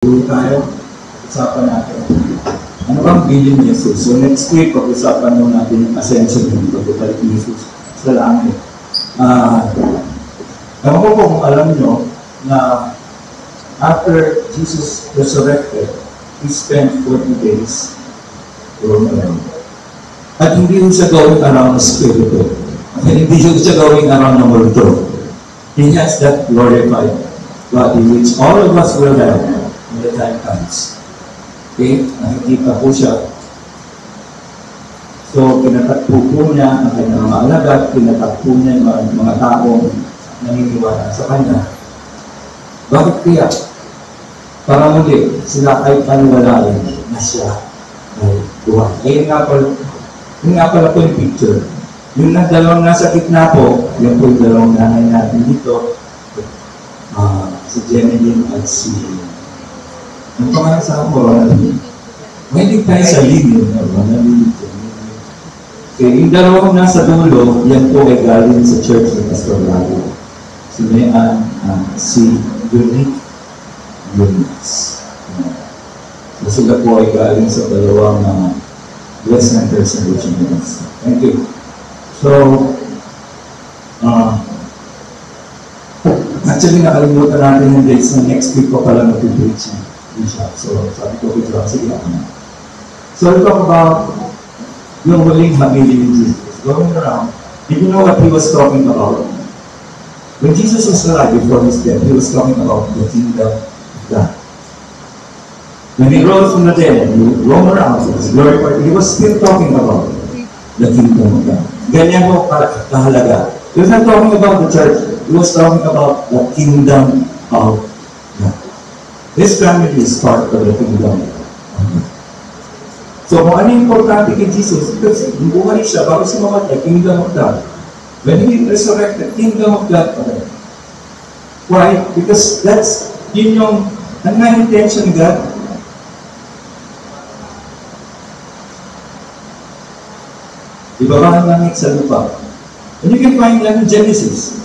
Tuloy tayo, usapan natin. Ano bang bilin ni Jesus? So next week, pag-usapan mo natin yung ascension ng pagbabalik ni Jesus sa langit. Ewan ko kung alam nyo na after Jesus resurrected, He spent 40 days roaming around. At hindi siya going around the Spirit. Hindi siya going around the world. He has that glorified body which all of us will have when the time comes. Okay? Nakikita po siya. So, pinatakpo po niya ang kanyang mga alagad, pinatakpo niya yung mga taong naniniwala sa kanya. Bakit kaya? Para muli, sila ay paniwalain na siya ay buhay. Yun nga pala po yung picture. Yung dalawang nasa gitna po, yan po yung dalawang nanay natin dito. Si Jeneline at si... Ang pangalan sa ako, Ronaldin. Hindi tayo sa linya, Ronaldin. Okay, yung dalawang nasa dulo, yan po ay galing sa church ng Pastor Lago. Si Leanne, si Unique Units. So sila po ay galing sa dalawang Blessed Centers and Reaching Units. Thank you. So, actually nakalimutan natin yung dates na next week ko pala mag-preach siya. So, sabi ko, sige ako na. So, we'll talk about yung huling hamili ni Jesus. Going around, did you know what He was talking about? When Jesus was alive before His death, He was talking about the kingdom of God. When He rose from the dead, He roamed around, He was glorified, He was still talking about the kingdom of God. Ganyan po kahalaga. He was not talking about the church, He was talking about the kingdom of God. This family is part of the kingdom of God. So kung ano yung importante kay Jesus, because buhay siya, bago siya mamatay, kingdom of God. When He resurrected, kingdom of God pa rin. Why? Because yun yung intention ni God. Ibaba ang langit sa lupa. And you can find that in Genesis.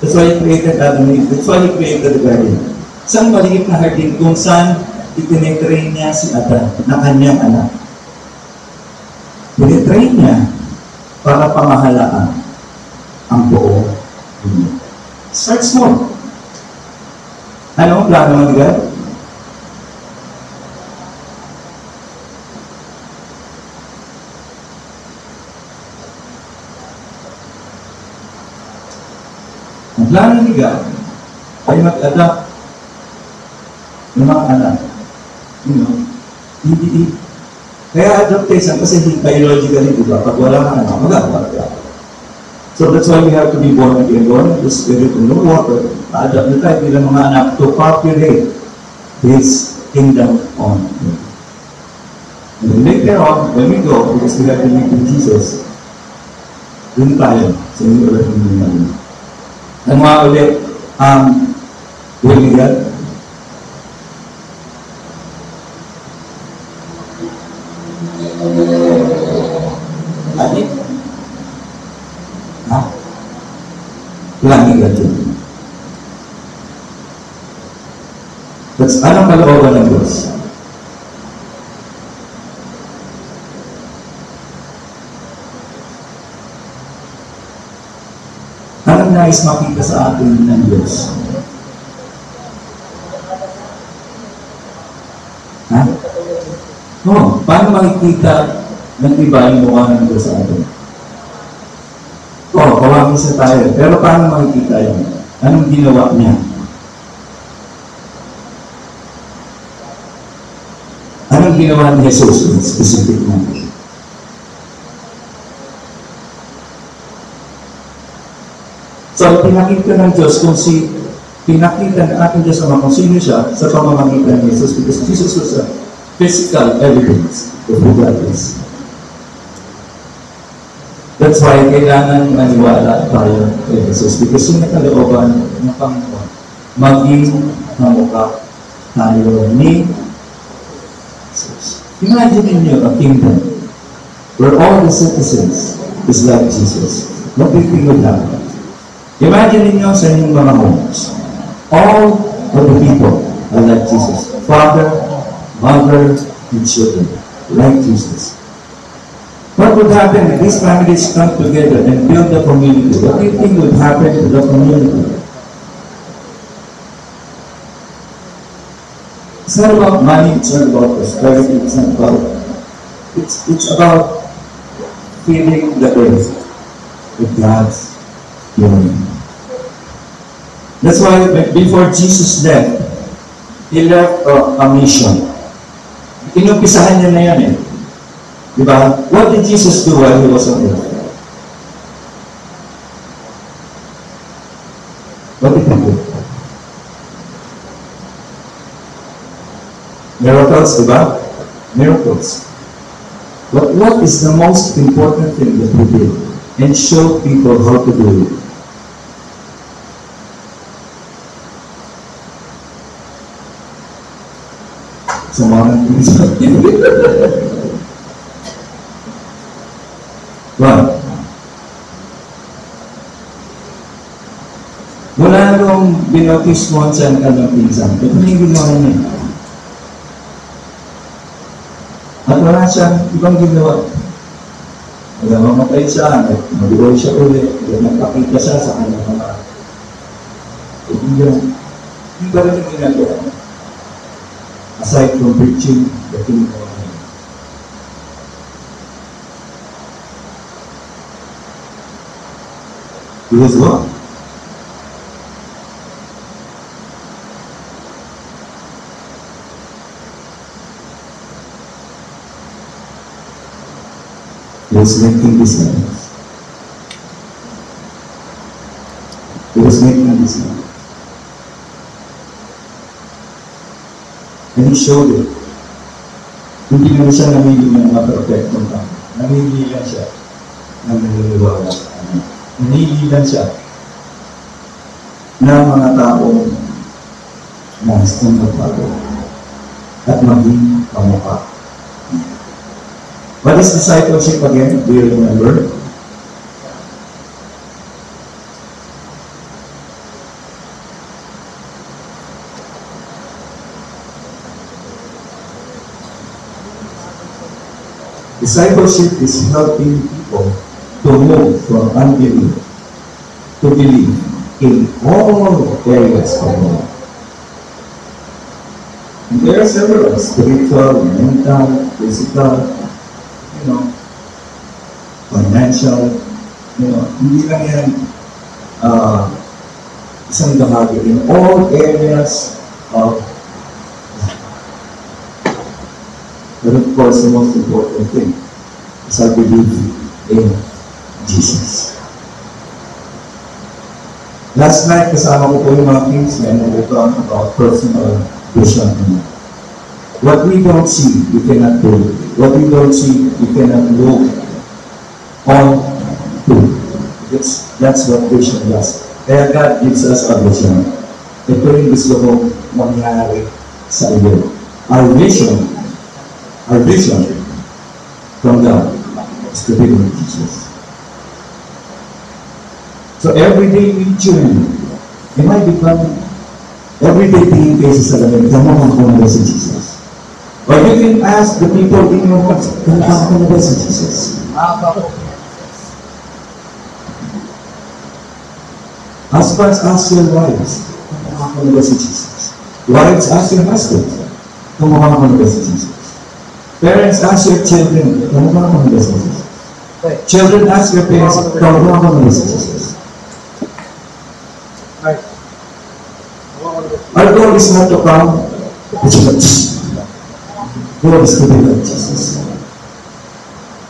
That's why He created Adam and Eve. That's why He created the garden. Isang maliit na hardin kung saan itinetrain niya si Adam na kanyang anak. Itinetrain niya para pamahalaan ang buong dunia. Start small. Ano ang plano ng God? Ang plano ni God ay mag-adapt ng mga anak. Kaya adaptation kasi biologically, diba? Pag wala ka anak, magagawa ka. So that's why we have to be born again, born of the Spirit and no water. Adapt na tayo bilang mga anak to populate His kingdom on earth. And then later on, when we go, because we have to meet with Jesus, dun tayo sa new earth and new heaven. Ang mga ulit, will we get? Adit? Ha? Lagi ka dyan. That's anong kalooban ng Diyos? Anong nais makita sa atin ng Diyos? Ha? Oo. Paano makikita ng iba yung mukha ng Diyos sa atin? Oo, kawamisa tayo. Pero paano makikita yun? Anong ginawa niya? Anong ginawa ni Jesus in specific manner? So, pinakita ng Diyos pinakita ng ating Diyos kung sino siya sa pamamagitan ni Jesus because Jesus was a physical evidence of who God is. That's why kailangan maniwala tayo kay Jesus because yung nakalooban ng Panginoon maging mamukha tayo ni Jesus. Imagine niyo a kingdom where all the citizens is like Jesus. What do you think would happen? Imagine niyo sa inyong mga homes. All of the people are like Jesus. Father, mother, and children, like Jesus. What would happen if these families come together and build a community? What do you think would happen to the community? It's not about money, it's not about prosperity, it's not about, it's about filling the earth with God's glory. That's why before Jesus left, He left a mission. Inumpisahan niya na yan eh. Diba? What did Jesus do while He was on earth? What did He do? Miracles, diba? Miracles. But what is the most important thing that He did? And show people how to do it. Samahan ko sa What? Wala nung binotis mo sa kanyang pinsan. Ito na yung ginawa niya. At wala siyang ibang ginawa. Wala mamatay siya, mag-uwi siya ulit, nagpakita siya sa kanyang mga. Yung ba rin yung ginagawa? Aside from preaching, the kingdom of God. He was what? He was making disciples. He was making disciples. And He showed it. Hindi naman siya namili ng mga perfectong tao. Namili lang siya ng naniniwala sa Kanya. Namili lang siya ng mga taong nais kong magbago at maging pamukha. What is discipleship again? Do you remember? Discipleship is helping people to move from unbelief to believe in all areas of life. And there are several: spiritual, mental, physical, financial, hindi lang yan isang bahagi. In all areas of life. But of course, the most important thing is I believe in Jesus. Last night, kasama ko po yung mga kingsmen and we talked about personal vision. What we don't see, we cannot do. What we don't see, we cannot look on to. That's what vision does. Kaya God gives us a vision. Ito yung gusto kong mangyari sa iyo. Our vision from God is to be with Jesus. So every day we journey, it might become everyday tingin kayo sa salamin, tamahan ko na ba si Jesus? Or you can ask the people in your heart, tamahan ko na ba si Jesus? Husbands, ask your wives, tamahan ko na ba si Jesus? Wives, ask your husbands, tamahan ko na ba si Jesus? Parents, ask your children, tamahan ko na ba si Jesus? Children, ask your parents, tamahan ko na ba si Jesus? Our goal is not to come to church. God is to be like Jesus.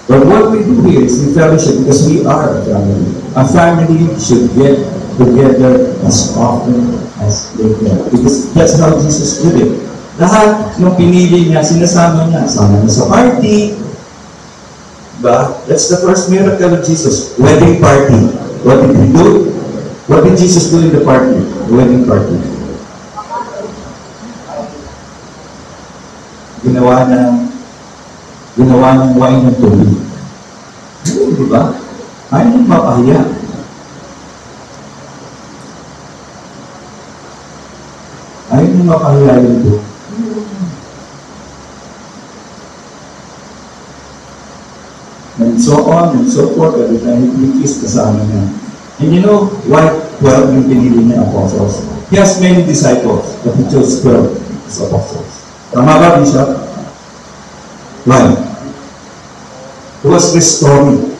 But what we do here is we fellowship because we are a family. A family should get together as often as they can. Because that's how Jesus did it. Lahat ng pinili niya, sinasama niya. Sama niya sa party. But that's the first miracle of Jesus. Wedding party. What did He do? What did Jesus do in the party? The wedding party. Ginawa niyang wine ng tubig. Di ba? Ayaw niyang mapahiya. Ayaw yung mapangyayari doon. And so on and so forth, every time he is kasama niya. And you know why 12 yung pinili niya apostles? He has many disciples, but he chose 12 as apostles. Tama ba, Bishop? Why? He was restoring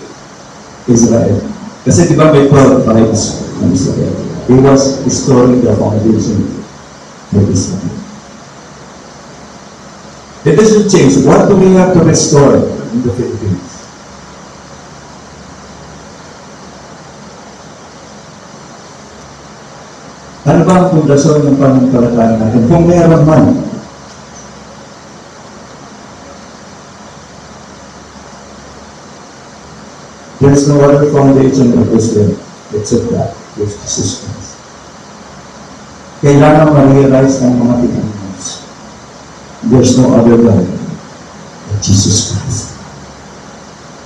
Israel. Kasi di ba may 12 tribes ng Israel? He was restoring the foundation of Israel. It doesn't change. What do we have to restore in the Philippines? Ano ba ang pundasyon ng pananampalataya natin? Kung meron man, there's no other foundation of Israel except that, which is Jesus Christ. Kailangan ma-realize ng mga Pilipinos, there's no other God but Jesus Christ.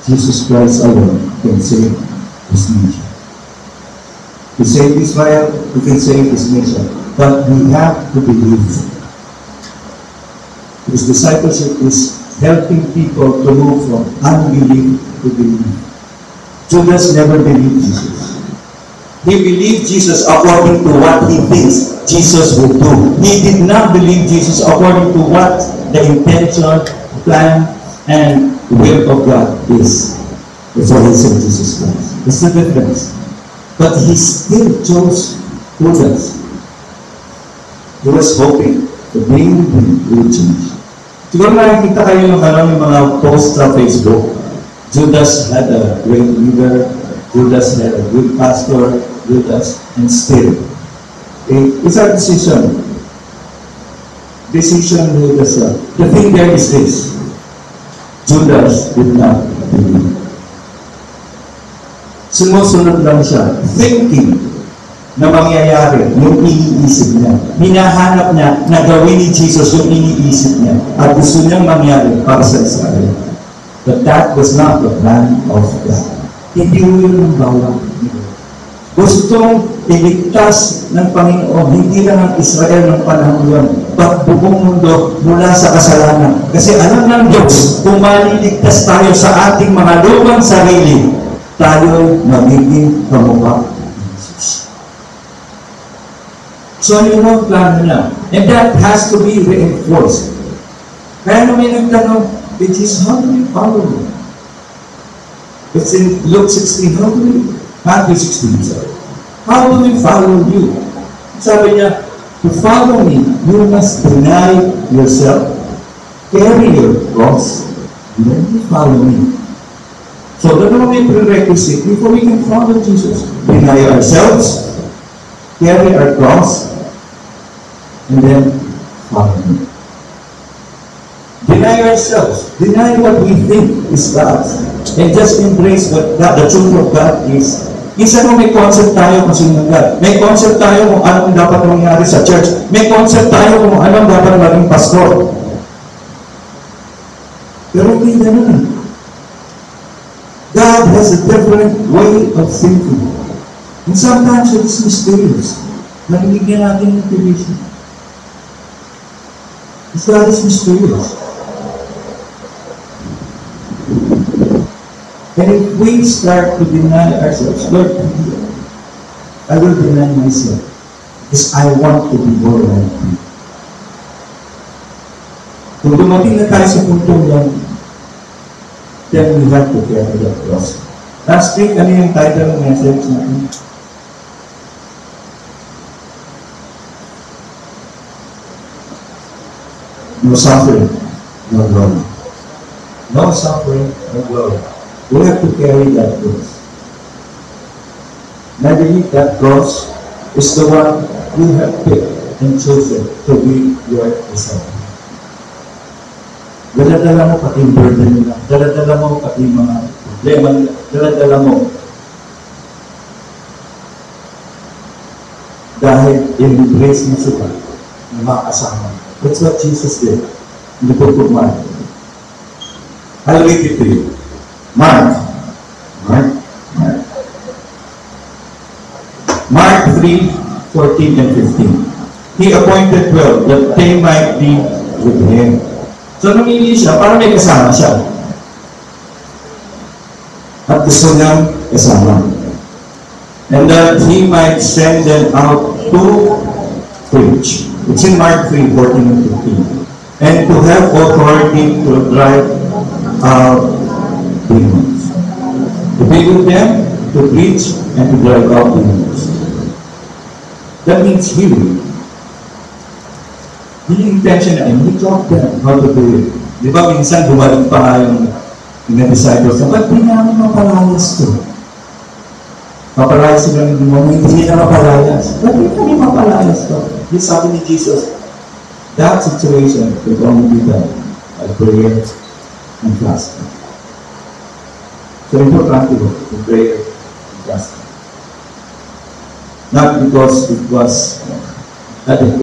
Jesus Christ alone can save His nation. To save Israel, we can save His nation. But we have to believe. His discipleship is helping people to move from unbelief to belief. Judas never believed Jesus. He believed Jesus according to what he thinks Jesus would do. He did not believe Jesus according to what the intention, plan, and will of God is. That's why he said Jesus Christ. That's the difference. But he still chose Judas. He was hoping the being with him will change. Siguro nakikita kayo yung mga post sa Facebook. Judas had a great leader. Judas had a good pastor. Judas, and still. It's our decision. Decision Judas. The thing there is this. Judas did not believe. Sumusunod lang siya, thinking na mangyayari yung iniisip niya. Hinahanap niya na gawin ni Jesus yung iniisip niya at gusto niyang mangyari para sa Israel. But that was not the plan of God. Hindi yun ang bawang niya. Gustong iligtas ng Panginoon, hindi lang ang Israel ng panahon yun, but buong mundo mula sa kasalanan. Kasi alam ng Diyos, kung maliligtas tayo sa ating mga lumang sarili, tayo magiging kamukha ng Jesus. So, yun ang plano niya. And that has to be reinforced. Kaya nung may nagtanong, which is, how do we follow you? It's in Luke 16, Matthew 16, sorry. How do we follow you? Sabi niya, to follow me, you must deny yourself, carry your cross, and then you follow me. So, that will be prerequisite before we can follow Jesus. Deny ourselves, carry our cross, and then follow Him. Deny ourselves. Deny what we think is God. And just embrace what God, the truth of God is. Isa mo may concept tayo kung sino God. May concept tayo kung anong dapat mangyari sa church. May concept tayo kung anong dapat maging pastor. Pero hindi ganun. God has a different way of thinking. And sometimes it's mysterious. Nabibigyan natin ng intuition. God is mysterious. And if we start to deny ourselves, Lord, I will deny myself because I want to be more like you. Kung dumating na tayo sa puntong yan, then we have to carry that cross. Last week, ano yung title ng message natin? No suffering, no glory. No suffering, no glory. We have to carry that cross. And I believe that cross is the one you have picked and chosen to be your disciple. Daladala mo pati yung burden nila. Daladala mo pati yung mga problema nila. Daladala mo. Dahil in-embrace mo sila ng mga kasama. That's what Jesus did in the book of Mark. I'll read it to you. Mark 3:14 and 15. He appointed 12 that they might be with him. So namili siya para may kasama siya. At gusto niyang kasama. And that he might send them out to preach. It's in Mark 3, 14 and 15. And to have authority to drive out demons. To be with them, to preach, and to drive out demons. That means healing. Yung intention na, he taught them how to do it. Di ba minsan bumalik pa nga yung disciples na, ba't di namin mapalayas to? Mapalayas sila ng demon, hindi na mapalayas. Ba't di namin mapalayas to? Yung sabi ni Jesus, that situation could only be done by prayer and fasting. So importante po, in prayer and fasting. Not because it was